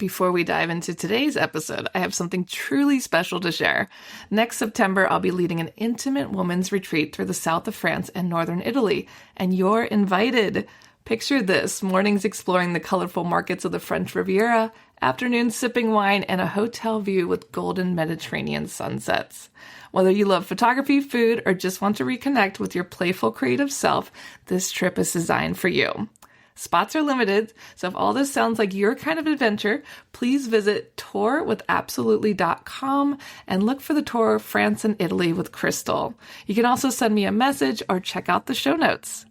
Before we dive into today's episode, I have something truly special to share. Next September, I'll be leading an intimate women's retreat through the south of France and northern Italy, and you're invited. Picture this: mornings exploring the colorful markets of the French Riviera, afternoons sipping wine, and a hotel view with golden Mediterranean sunsets. Whether you love photography, food, or just want to reconnect with your playful creative self, this trip is designed for you. Spots are limited, so if all this sounds like your kind of adventure, please visit tourwithabsolutely.com and look for the tour France and Italy with Crystal. You can also send me a message or check out the show notes.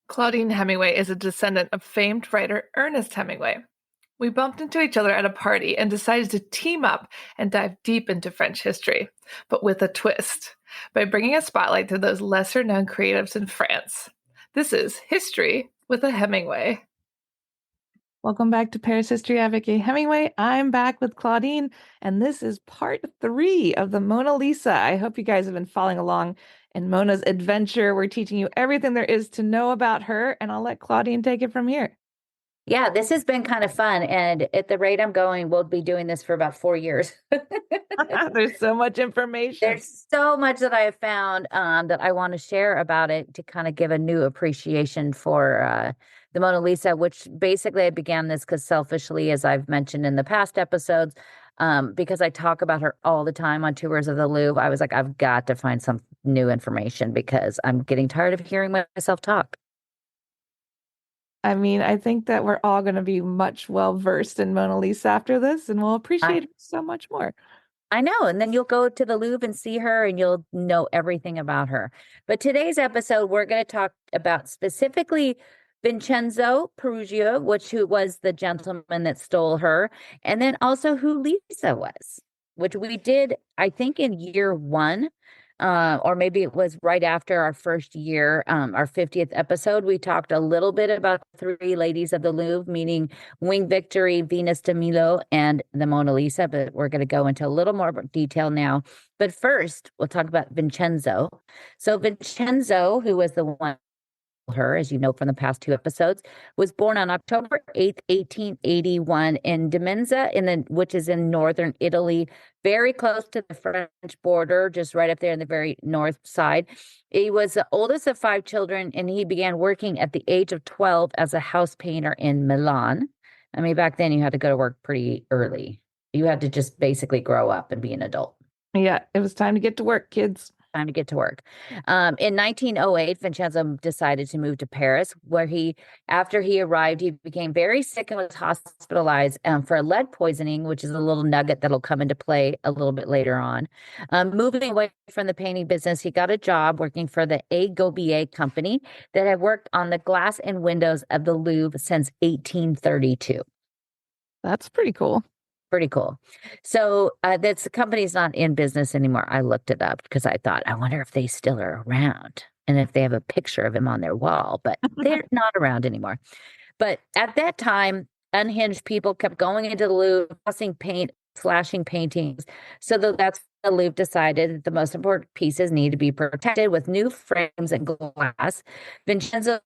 Claudine Hemingway is a descendant of famed writer Ernest Hemingway. We bumped into each other at a party and decided to team up and dive deep into French history, but with a twist, by bringing a spotlight to those lesser-known creatives in France. This is History with a Hemingway. Welcome back to Paris History, Avec, Hemingway. I'm back with Claudine, and this is part 3 of the Mona Lisa. I hope you guys have been following along in Mona's adventure. We're teaching you everything there is to know about her, and I'll let Claudine take it from here. Yeah, this has been kind of fun. And at the rate I'm going, we'll be doing this for about 4 years. There's so much information. There's so much that I have found that I want to share about it to kind of give a new appreciation for the Mona Lisa, which basically I began this because selfishly, as I've mentioned in the past episodes, because I talk about her all the time on tours of the Louvre, I was like, I've got to find some new information because I'm getting tired of hearing myself talk. I mean, I think that we're all going to be much well-versed in Mona Lisa after this, and we'll appreciate her so much more. I know. And then you'll go to the Louvre and see her and you'll know everything about her. But today's episode, we're going to talk about specifically Vincenzo Peruggia, who was the gentleman that stole her, and then also who Lisa was, which we did, I think, in year 1. Or maybe it was right after our first year, our 50th episode. We talked a little bit about 3 ladies of the Louvre, meaning Wing Victory, Venus de Milo, and the Mona Lisa, but we're going to go into a little more detail now. But first, we'll talk about Vincenzo. So Vincenzo, who was the one, her, as you know from the past 2 episodes, was born on October 8th, 1881 in Dimenza, which is in northern Italy, very close to the French border, just right up there in the very north side. He was the oldest of 5 children, and he began working at the age of 12 as a house painter in Milan. I mean, back then you had to go to work pretty early. You had to just basically grow up and be an adult. Yeah, it was time to get to work, kids. Time to get to work. In 1908, Vincenzo decided to move to Paris, where after he arrived, he became very sick and was hospitalized for lead poisoning, which is a little nugget that'll come into play a little bit later on. Moving away from the painting business, he got a job working for the A. Gobier company that had worked on the glass and windows of the Louvre since 1832. That's pretty cool. Pretty cool. So the company's not in business anymore. I looked it up because I thought, I wonder if they still are around and if they have a picture of him on their wall, but they're not around anymore. But at that time, unhinged people kept going into the Louvre, slashing paintings. So that's when the Louvre decided that the most important pieces need to be protected with new frames and glass. Vincenzo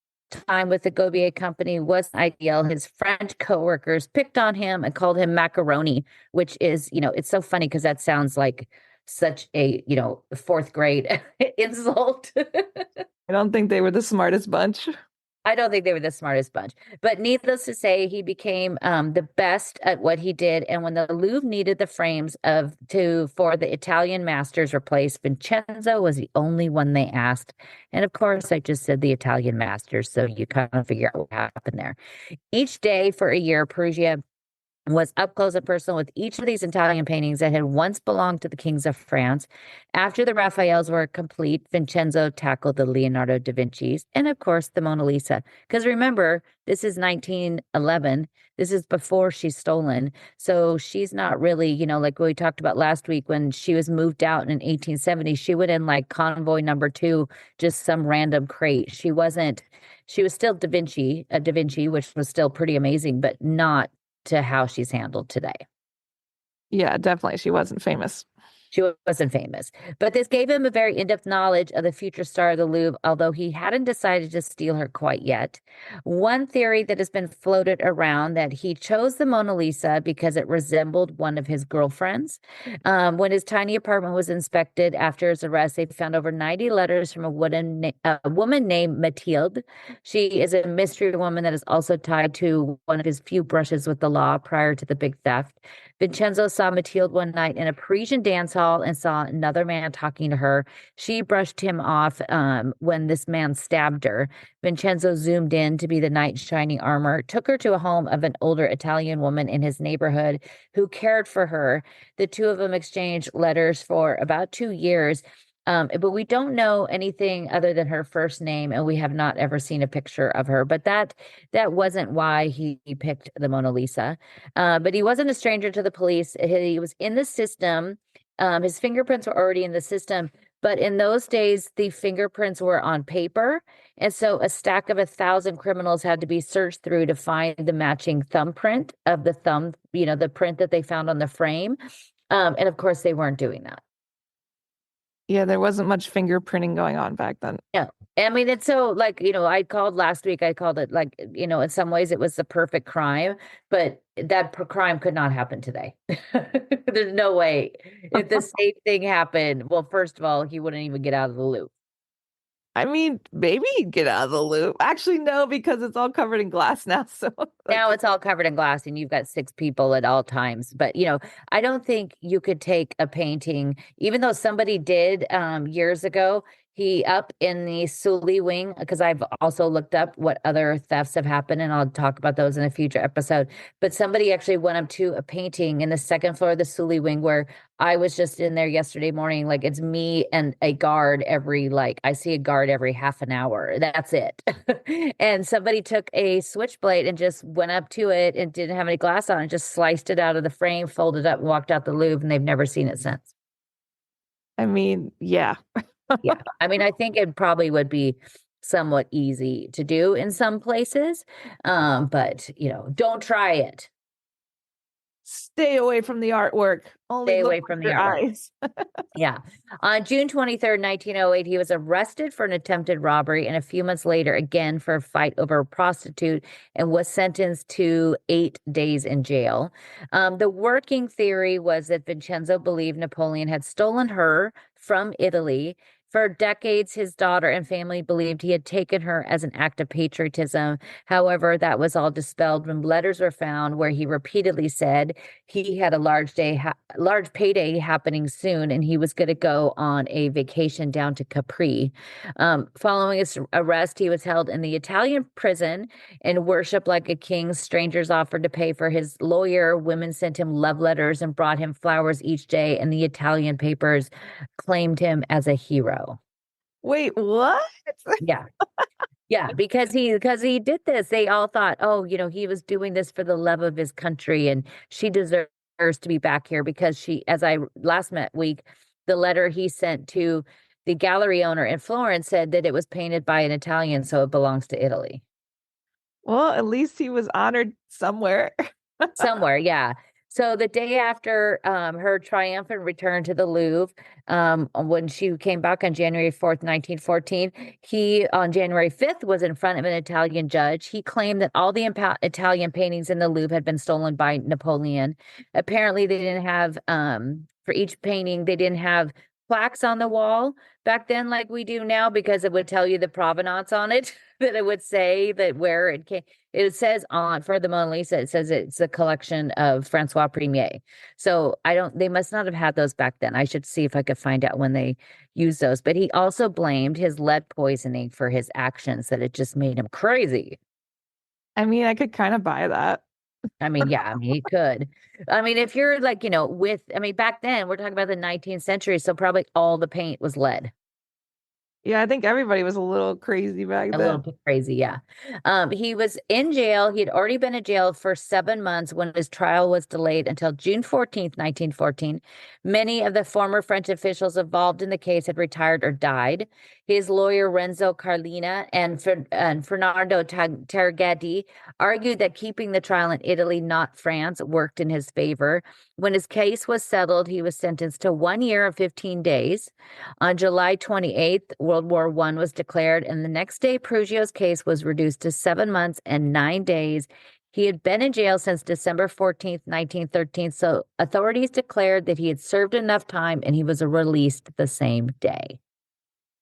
time with the Gobier company was ideal. His French co-workers picked on him and called him macaroni, which is, it's so funny because that sounds like such a, 4th grade insult. I don't think they were the smartest bunch. I don't think they were the smartest bunch, but needless to say, he became the best at what he did. And when the Louvre needed the frames for the Italian masters replaced, Vincenzo was the only one they asked. And of course, I just said the Italian masters, so you kind of figure out what happened there. Each day for a year, Perugia was up close and personal with each of these Italian paintings that had once belonged to the kings of France. After the Raphaels were complete, Vincenzo tackled the Leonardo da Vinci's and, of course, the Mona Lisa. Because remember, this is 1911. This is before she's stolen. So she's not really, like we talked about last week when she was moved out in 1870, she went in like convoy number 2, just some random crate. She was still Da Vinci, which was still pretty amazing, but not to how she's handled today. Yeah, definitely. She wasn't famous. She wasn't famous, but this gave him a very in-depth knowledge of the future star of the Louvre, although he hadn't decided to steal her quite yet. One theory that has been floated around that he chose the Mona Lisa because it resembled one of his girlfriends. When his tiny apartment was inspected after his arrest, they found over 90 letters from a woman named Mathilde. She is a mystery woman that is also tied to one of his few brushes with the law prior to the big theft. Vincenzo saw Mathilde one night in a Parisian dance hall and saw another man talking to her. She brushed him off when this man stabbed her. Vincenzo zoomed in to be the knight in shining armor, took her to a home of an older Italian woman in his neighborhood who cared for her. The two of them exchanged letters for about 2 years. But we don't know anything other than her first name, and we have not ever seen a picture of her. But that wasn't why he picked the Mona Lisa. But he wasn't a stranger to the police. He was in the system. His fingerprints were already in the system. But in those days, the fingerprints were on paper. And so a stack of 1,000 criminals had to be searched through to find the matching thumbprint of the thumb, the print that they found on the frame. And of course, they weren't doing that. Yeah, there wasn't much fingerprinting going on back then. Yeah. I mean, it's so I called last week, I called it in some ways it was the perfect crime, but that crime could not happen today. There's no way. If the same thing happened, well, first of all, he wouldn't even get out of the loop. I mean, maybe he'd get out of the loop. Actually, no, because it's all covered in glass now. So now it's all covered in glass and you've got 6 people at all times. But, I don't think you could take a painting, even though somebody did years ago, he up in the Sully wing, because I've also looked up what other thefts have happened, and I'll talk about those in a future episode. But somebody actually went up to a painting in the second floor of the Sully wing where I was just in there yesterday morning. Like, it's me and a guard I see a guard every half an hour. That's it. And somebody took a switchblade and just went up to it and didn't have any glass on and just sliced it out of the frame, folded up, and walked out the Louvre, and they've never seen it since. I mean, yeah. Yeah. I mean, I think it probably would be somewhat easy to do in some places. But don't try it. Stay away from the artwork. Only Stay look away with from the your artwork. eyes. Yeah. On June 23rd, 1908, he was arrested for an attempted robbery, and a few months later, again for a fight over a prostitute, and was sentenced to 8 days in jail. The working theory was that Vincenzo believed Napoleon had stolen her from Italy. For decades, his daughter and family believed he had taken her as an act of patriotism. However, that was all dispelled when letters were found where he repeatedly said he had a large payday happening soon, and he was going to go on a vacation down to Capri. Following his arrest, he was held in the Italian prison and worshipped like a king. Strangers offered to pay for his lawyer. Women sent him love letters and brought him flowers each day, and the Italian papers claimed him as a hero. Wait, what? Yeah. Yeah, because he did this. They all thought, oh, he was doing this for the love of his country, and she deserves to be back here because as I last week, the letter he sent to the gallery owner in Florence said that it was painted by an Italian, so it belongs to Italy. Well, at least he was honored somewhere. Somewhere, yeah. So the day after her triumphant return to the Louvre, when she came back on January 4th, 1914, he, on January 5th, was in front of an Italian judge. He claimed that all the Italian paintings in the Louvre had been stolen by Napoleon. Apparently, they didn't have, for each painting, they didn't have plaques on the wall back then like we do now, because it would tell you the provenance on it, that it would say that where it came. It says for the Mona Lisa, it says it's a collection of Francois Premier. So they must not have had those back then. I should see if I could find out when they used those. But he also blamed his lead poisoning for his actions, that it just made him crazy. I mean, I could kind of buy that. I mean, yeah, he could. I mean, if you're back then, we're talking about the 19th century, so probably all the paint was lead. Yeah, I think everybody was a little crazy back then. A little bit crazy, yeah. He was in jail. He had already been in jail for 7 months when his trial was delayed until June 14th, 1914. Many of the former French officials involved in the case had retired or died. his lawyer Renzo Carlina and Fernando Targetti argued that keeping the trial in Italy, not France, worked in his favor. When his case was settled, he was sentenced to 1 year and 15 days. On July 28th, World War I was declared, and the next day, Perugio's case was reduced to 7 months and 9 days. He had been in jail since December 14th, 1913, so authorities declared that he had served enough time and he was released the same day.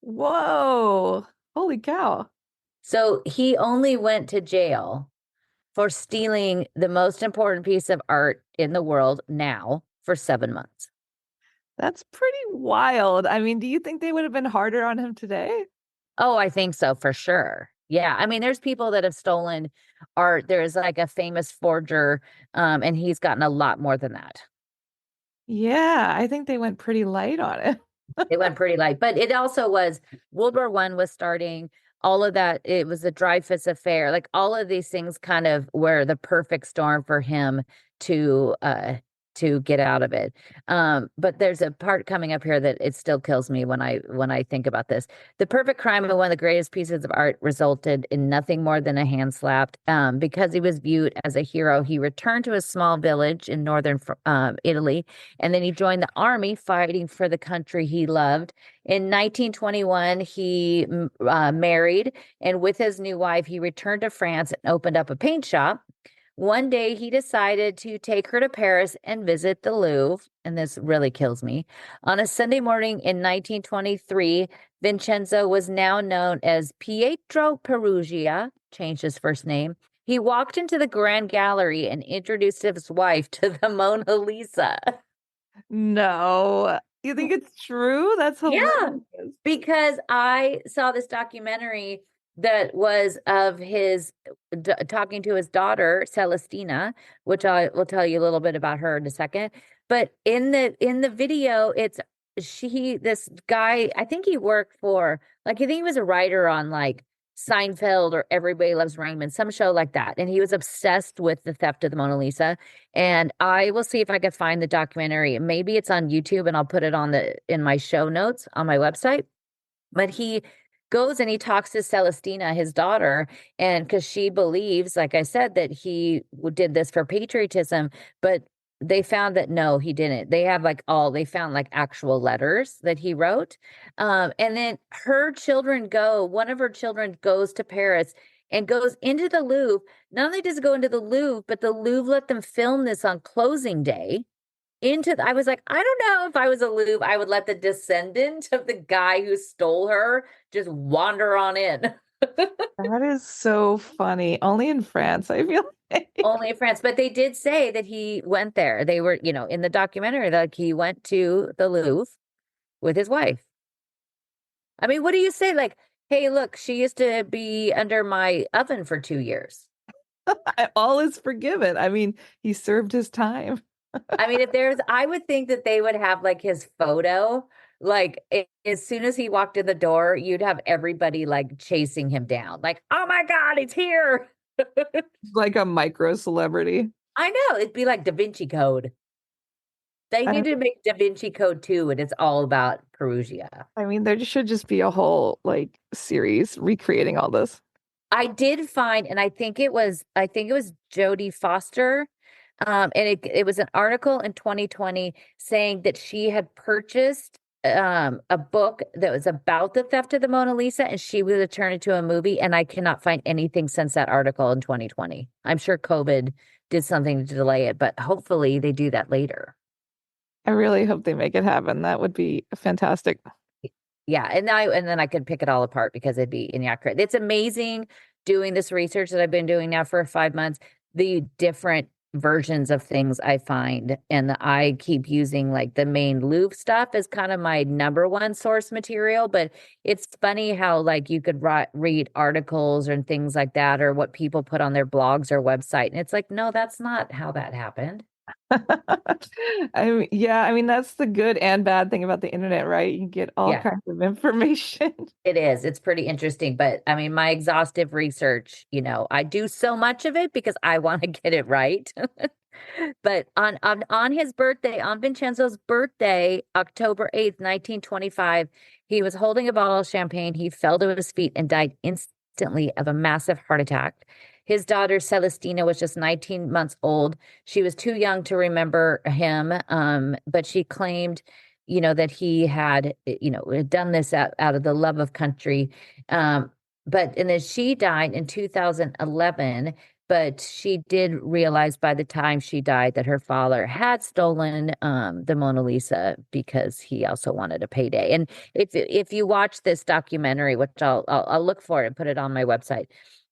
Whoa. Holy cow. So he only went to jail for stealing the most important piece of art in the world now for 7 months. That's pretty wild. I mean, do you think they would have been harder on him today? Oh, I think so for sure. Yeah. I mean, there's people that have stolen art. There's like a famous forger, and he's gotten a lot more than that. Yeah, I think they went pretty light on it. It went pretty light, but it also was World War I was starting, all of that. It was a Dreyfus affair. Like all of these things kind of were the perfect storm for him to get out of it. But there's a part coming up here that it still kills me when I think about this. The perfect crime of one of the greatest pieces of art resulted in nothing more than a hand slap. Because he was viewed as a hero, he returned to a small village in northern Italy, and then he joined the army fighting for the country he loved. In 1921, he married, and with his new wife, he returned to France and opened up a paint shop. One day he decided to take her to Paris and visit the Louvre, and this really kills me. On a Sunday morning in 1923, Vincenzo was now known as Pietro Perugia, changed his first name. He walked into the Grand Gallery and introduced his wife to the Mona Lisa. No. You think it's true? That's Yeah, hilarious. because I saw this documentary that was of his talking to his daughter Celestina, which I will tell you a little bit about her in a second. But in the video, it's this guy, I think he worked for, like, I think he was a writer on like Seinfeld or Everybody Loves Raymond, some show like that. And he was obsessed with the theft of the Mona Lisa. And I will see if I can find the documentary. Maybe it's on YouTube and I'll put it in my show notes on my website. But he goes and he talks to Celestina, his daughter, and because she believes, like I said, that he did this for patriotism, but they found that no, he didn't. They found like actual letters that he wrote. And then one of her children goes to Paris and goes into the Louvre. Not only does it go into the Louvre, but the Louvre let them film this on closing day. I was like, I don't know if I was a Louvre, I would let the descendant of the guy who stole her just wander on in. That is so funny. Only in France, I feel like. Only in France, but they did say that he went there. They were, in the documentary, like he went to the Louvre with his wife. I mean, what do you say? Like, hey, look, she used to be under my oven for 2 years. All is forgiven. I mean, he served his time. I mean, I would think that they would have like his photo. Like as soon as he walked in the door, you'd have everybody like chasing him down. Like, oh my God, it's here. Like a micro celebrity. I know. It'd be like Da Vinci Code. They I need to make Da Vinci Code 2, and it's all about Perugia. I mean, there should just be a whole like series recreating all this. I did find, and I think it was Jodie Foster. And it was an article in 2020 saying that she had purchased a book that was about the theft of the Mona Lisa, and she would turn it into a movie. And I cannot find anything since that article in 2020. I'm sure COVID did something to delay it, but hopefully they do that later. I really hope they make it happen. That would be fantastic. Yeah, and then I could pick it all apart because it'd be inaccurate. It's amazing doing this research that I've been doing now for 5 months, the different versions of things I find. And I keep using like the main Louvre stuff as kind of my number one source material. But it's funny how like you could read articles and things like that, or what people put on their blogs or website. And it's like, no, that's not how that happened. I mean, that's the good and bad thing about the internet, right? You can get all Yeah. kinds of information. It is. It's pretty interesting. But I mean, my exhaustive research, I do so much of it because I want to get it right. But on his birthday, on Vincenzo's birthday, October 8th, 1925, He was holding a bottle of champagne. He fell to his feet and died instantly of a massive heart attack. His daughter Celestina was just 19 months old. She was too young to remember him, but she claimed, that he had, done this out of the love of country. And then she died in 2011, but she did realize by the time she died that her father had stolen the Mona Lisa because he also wanted a payday. And if you watch this documentary, which I'll look for it and put it on my website,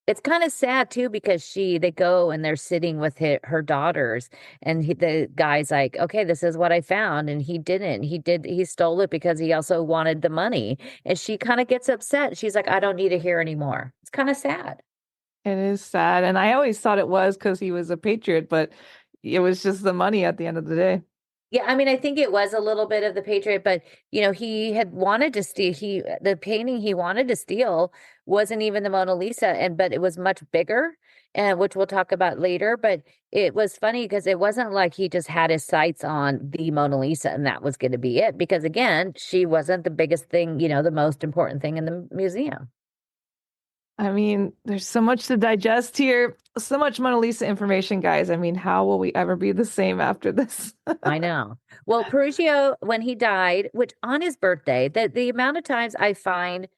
it's kind of sad too because they go and they're sitting with her daughters, and the guy's like, okay, this is what I found, and he didn't. He stole it because he also wanted the money, and she kind of gets upset. She's like, I don't need to hear anymore. It's kind of sad. It is sad. And I always thought it was because he was a patriot, but it was just the money at the end of the day. Yeah, I mean, I think it was a little bit of the Patriot, but he had wanted to steal. The painting he wanted to steal wasn't even the Mona Lisa, but it was much bigger, and which we'll talk about later. But it was funny because it wasn't like he just had his sights on the Mona Lisa and that was going to be it. Because again, she wasn't the biggest thing, the most important thing in the museum. I mean, there's so much to digest here, so much Mona Lisa information, guys. I mean, how will we ever be the same after this? I know. Well, Perugio, when he died, which on his birthday, the amount of times I find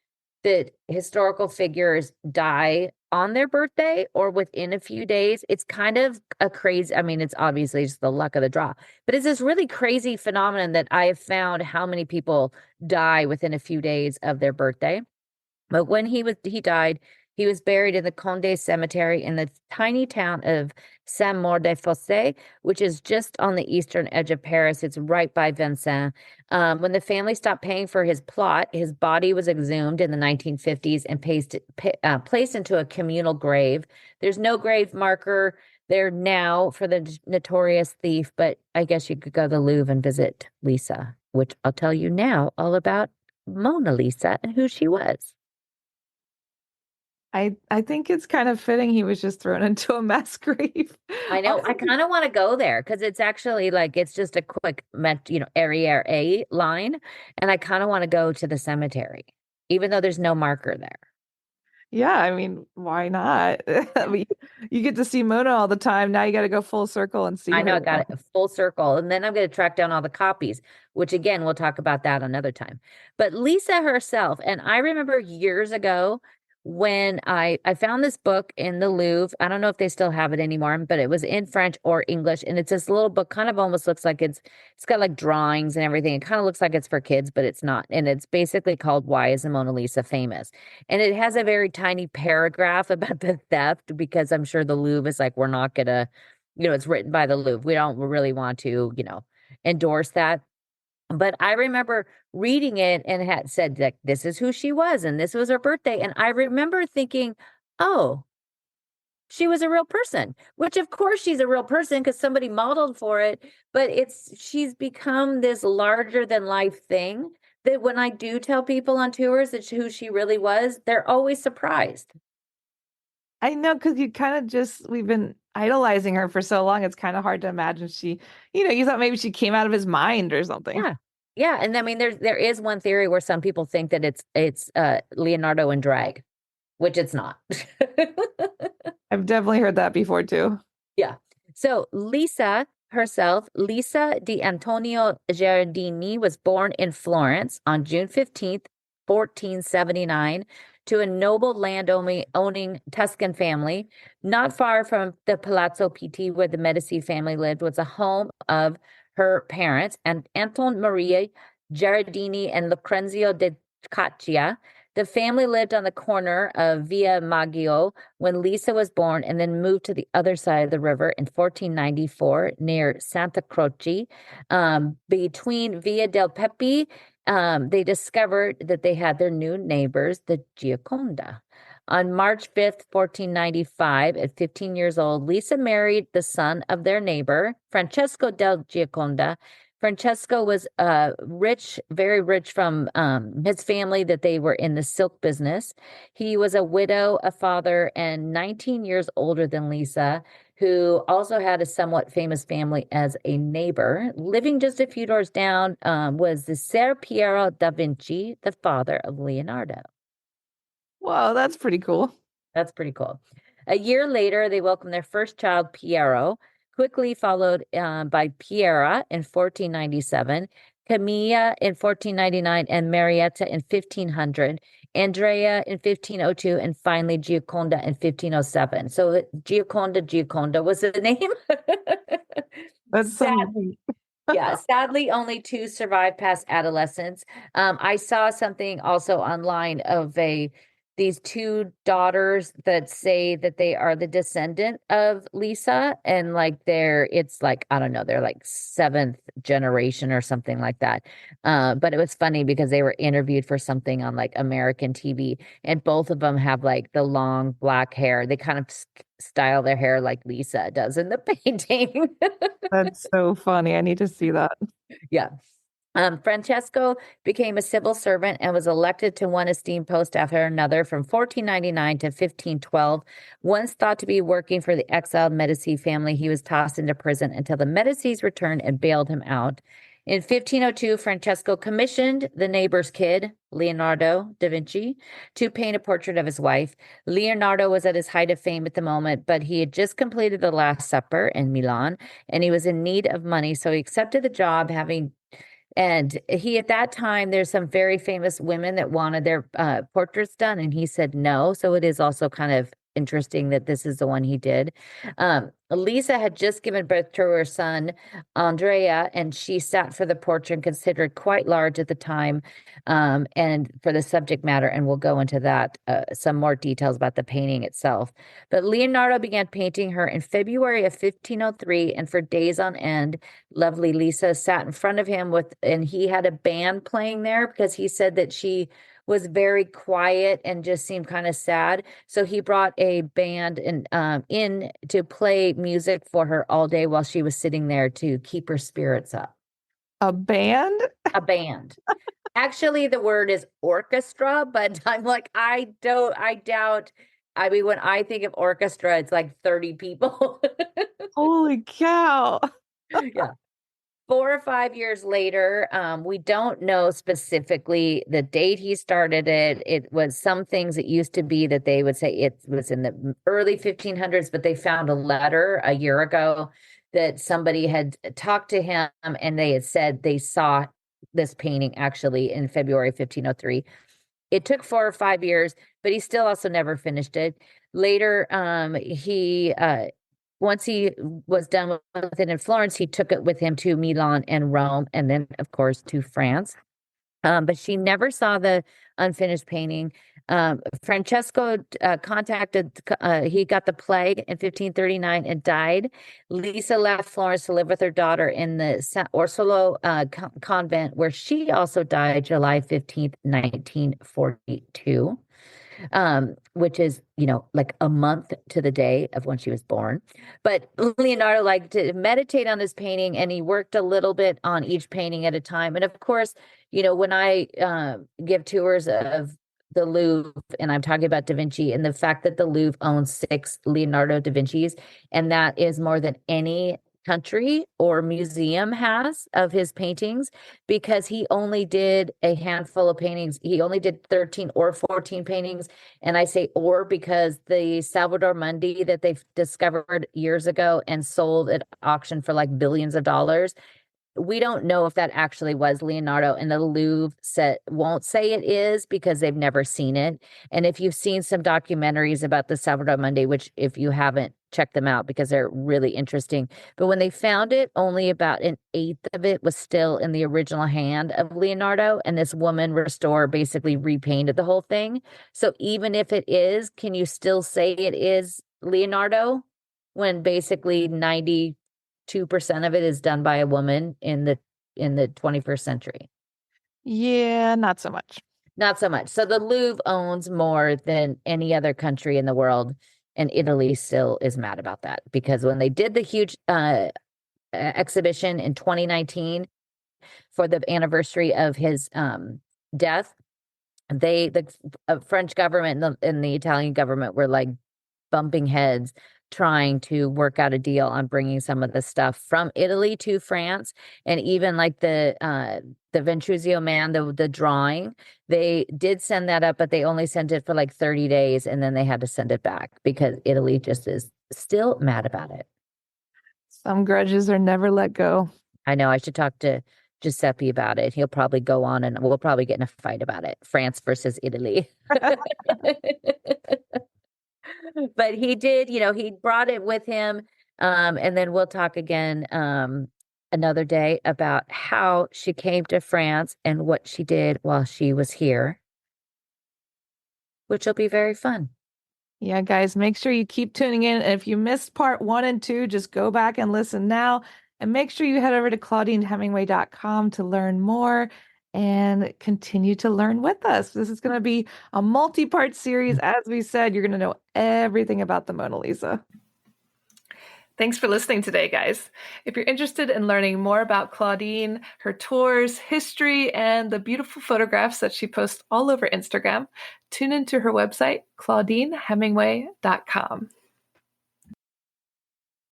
that historical figures die on their birthday or within a few days, it's kind of a crazy, I mean, it's obviously just the luck of the draw, but it's this really crazy phenomenon that I have found how many people die within a few days of their birthday. But when he died, he was buried in the Condé Cemetery in the tiny town of Saint-Maur-des-Fossés, which is just on the eastern edge of Paris. It's right by Vincennes. When the family stopped paying for his plot, his body was exhumed in the 1950s and placed into a communal grave. There's no grave marker there now for the notorious thief, but I guess you could go to the Louvre and visit Lisa, which I'll tell you now all about Mona Lisa and who she was. I think it's kind of fitting he was just thrown into a mass grave. I know. I kind of want to go there because it's actually like it's just a quick Arriere A line, and I kind of want to go to the cemetery, even though there's no marker there. Yeah, I mean, why not? I mean, you get to see Mona all the time. Now you got to go full circle and see I know her. I got it full circle, and then I'm going to track down all the copies, which again we'll talk about that another time. But Lisa herself, and I remember years ago when I found this book in the Louvre. I don't know if they still have it anymore, but it was in French or English, and it's this little book, kind of almost looks like it's got like drawings and everything. It kind of looks like it's for kids, but it's not. And it's basically called "Why is the Mona Lisa Famous?" And it has a very tiny paragraph about the theft because I'm sure the Louvre is like, we're not gonna, it's written by the Louvre. We don't really want to, endorse that. But I remember reading it and had said like this is who she was and this was her birthday. And I remember thinking, oh, she was a real person, which of course she's a real person because somebody modeled for it. But she's become this larger than life thing that when I do tell people on tours that who she really was, they're always surprised. I know because we've been idolizing her for so long. It's kind of hard to imagine you thought maybe she came out of his mind or something. Yeah. Yeah. And I mean, there is one theory where some people think that it's Leonardo in drag, which it's not. I've definitely heard that before too. Yeah. So Lisa herself, Lisa di Antonio Giardini, was born in Florence on June 15th, 1479, to a noble land-owning Tuscan family. Not far from the Palazzo Pitti, where the Medici family lived, was a home of her parents, and Anton Maria Giardini and Lucrezio de Caccia. The family lived on the corner of Via Maggio when Lisa was born and then moved to the other side of the river in 1494 near Santa Croce. Between Via del Pepe, they discovered that they had their new neighbors, the Gioconda. On March 5th, 1495, at 15 years old, Lisa married the son of their neighbor, Francesco del Gioconda, Francesco was rich, very rich from his family that they were in the silk business. He was a widow, a father, and 19 years older than Lisa, who also had a somewhat famous family as a neighbor. Living just a few doors down was the Ser Piero da Vinci, the father of Leonardo. Whoa, that's pretty cool. That's pretty cool. A year later, they welcomed their first child, Piero, quickly followed by Piera in 1497, Camilla in 1499, and Marietta in 1500, Andrea in 1502, and finally Gioconda in 1507. So Gioconda was the name. That's so Sad, neat. yeah, sadly, only two survived past adolescence. I saw something also online of these two daughters that say that they are the descendant of Lisa, and like it's like, I don't know, they're like seventh generation or something like that. But it was funny because they were interviewed for something on like American TV, and both of them have like the long black hair. They kind of style their hair like Lisa does in the painting. That's so funny. I need to see that. Yeah. Francesco became a civil servant and was elected to one esteemed post after another from 1499 to 1512. Once thought to be working for the exiled Medici family, he was tossed into prison until the Medicis returned and bailed him out. In 1502, Francesco commissioned the neighbor's kid, Leonardo da Vinci, to paint a portrait of his wife. Leonardo was at his height of fame at the moment, but he had just completed The Last Supper in Milan, and he was in need of money, so he accepted the job, and he, at that time, there's some very famous women that wanted their portraits done, and he said no. So it is also kind of interesting that this is the one he did. Lisa had just given birth to her son, Andrea, and she sat for the portrait, considered quite large at the time, and for the subject matter. And we'll go into that, some more details about the painting itself. But Leonardo began painting her in February of 1503, and for days on end, lovely Lisa sat in front of him and he had a band playing there because he said that she was very quiet and just seemed kind of sad. So he brought a band in to play music for her all day while she was sitting there to keep her spirits up. A band? A band. Actually, the word is orchestra, but I'm like, I doubt. I mean, when I think of orchestra, it's like 30 people. Holy cow. Yeah. 4 or 5 years later, we don't know specifically the date he started it. It was some things that used to be that they would say it was in the early 1500s, but they found a letter a year ago that somebody had talked to him and they had said they saw this painting actually in February 1503. It took 4 or 5 years, but he still also never finished it. Later, he once he was done with it in Florence, he took it with him to Milan and Rome, and then, of course, to France. But she never saw the unfinished painting. Francesco he got the plague in 1539 and died. Lisa left Florence to live with her daughter in the San Orsolò convent, where she also died July 15th, 1942, which is, like a month to the day of when she was born. But Leonardo liked to meditate on this painting, and he worked a little bit on each painting at a time. And of course, when I give tours of the Louvre, and I'm talking about Da Vinci, and the fact that the Louvre owns 6 Leonardo da Vinci's, and that is more than any country or museum has of his paintings, because he only did a handful of paintings. He only did 13 or 14 paintings. And I say or because the Salvador Mundi that they discovered years ago and sold at auction for like billions of dollars, we don't know if that actually was Leonardo, and the Louvre won't say it is because they've never seen it. And if you've seen some documentaries about the Salvador Mundi, which if you haven't, check them out because they're really interesting. But when they found it, only about an eighth of it was still in the original hand of Leonardo, and this woman restorer basically repainted the whole thing. So even if it is, can you still say it is Leonardo when basically 92% of it is done by a woman in the 21st century? Yeah, not so much. Not so much. So the Louvre owns more than any other country in the world, and Italy still is mad about that because when they did the huge exhibition in 2019, for the anniversary of his death. The French government and the Italian government were like bumping heads trying to work out a deal on bringing some of the stuff from Italy to France. And even like the Ventuzio man, the drawing, they did send that up, but they only sent it for like 30 days and then they had to send it back because Italy just is still mad about it. Some grudges are never let go. I know I should talk to Giuseppe about it. He'll probably go on and we'll probably get in a fight about it. France versus Italy. But he did, he brought it with him. And then we'll talk again another day about how she came to France and what she did while she was here, which will be very fun. Yeah, guys, make sure you keep tuning in. And if you missed part 1 and 2, just go back and listen now. And make sure you head over to ClaudineHemingway.com to learn more and continue to learn with us. This is going to be a multi-part series. As we said, you're going to know everything about the Mona Lisa. Thanks for listening today, guys. If you're interested in learning more about Claudine, her tours, history, and the beautiful photographs that she posts all over Instagram, tune into her website, ClaudineHemingway.com.